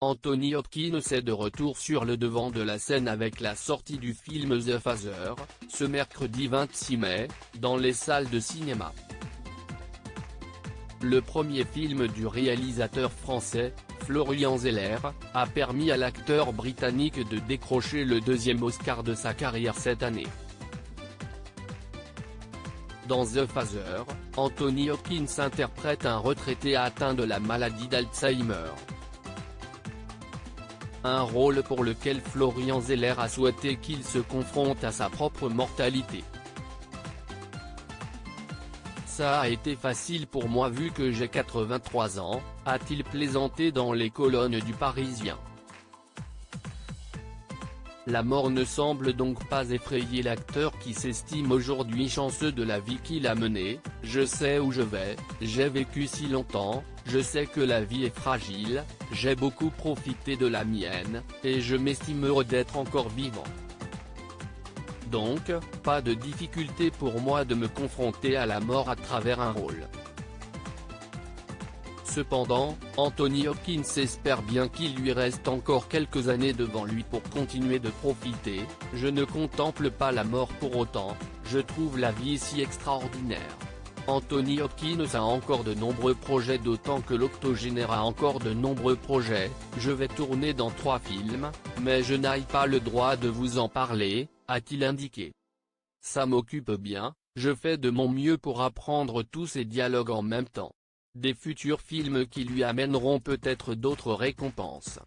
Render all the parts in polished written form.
Anthony Hopkins est de retour sur le devant de la scène avec la sortie du film The Father, ce mercredi 26 mai, dans les salles de cinéma. Le premier film du réalisateur français, Florian Zeller, a permis à l'acteur britannique de décrocher le deuxième Oscar de sa carrière cette année. Dans The Father, Anthony Hopkins interprète un retraité atteint de la maladie d'Alzheimer. Un rôle pour lequel Florian Zeller a souhaité qu'il se confronte à sa propre mortalité. Ça a été facile pour moi vu que j'ai 83 ans, a-t-il plaisanté dans les colonnes du Parisien. La mort ne semble donc pas effrayer l'acteur qui s'estime aujourd'hui chanceux de la vie qu'il a menée. Je sais où je vais, j'ai vécu si longtemps, je sais que la vie est fragile, j'ai beaucoup profité de la mienne, et je m'estime heureux d'être encore vivant. Donc, pas de difficulté pour moi de me confronter à la mort à travers un rôle. Cependant, Anthony Hopkins espère bien qu'il lui reste encore quelques années devant lui pour continuer de profiter. Je ne contemple pas la mort pour autant, je trouve la vie si extraordinaire. Anthony Hopkins a encore de nombreux projets, d'autant que l'octogénaire a encore de nombreux projets. Je vais tourner dans 3 films, mais je n'ai pas le droit de vous en parler, a-t-il indiqué. Ça m'occupe bien, je fais de mon mieux pour apprendre tous ces dialogues en même temps. Des futurs films qui lui amèneront peut-être d'autres récompenses.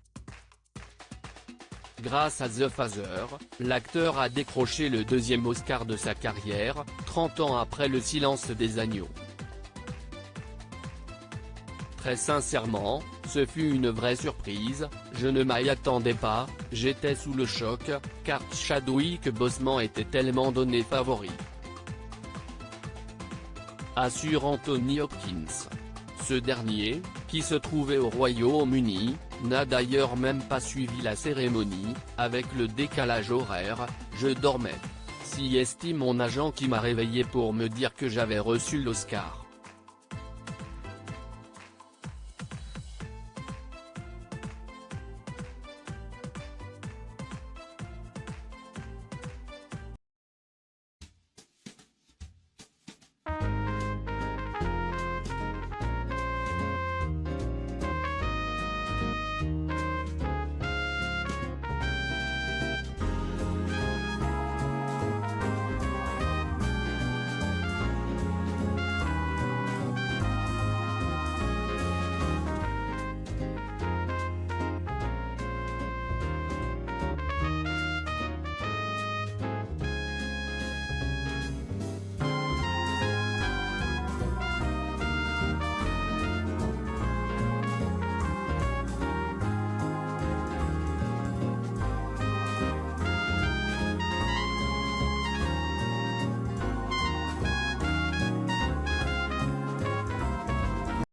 Grâce à The Father, l'acteur a décroché le deuxième Oscar de sa carrière, 30 ans après Le Silence des agneaux. Très sincèrement, ce fut une vraie surprise, je ne m'y attendais pas, j'étais sous le choc, car Chadwick Boseman était tellement donné favori. Assure Anthony Hopkins. Ce dernier, qui se trouvait au Royaume-Uni, n'a d'ailleurs même pas suivi la cérémonie. Avec le décalage horaire, je dormais. Si estime mon agent qui m'a réveillé pour me dire que j'avais reçu l'Oscar.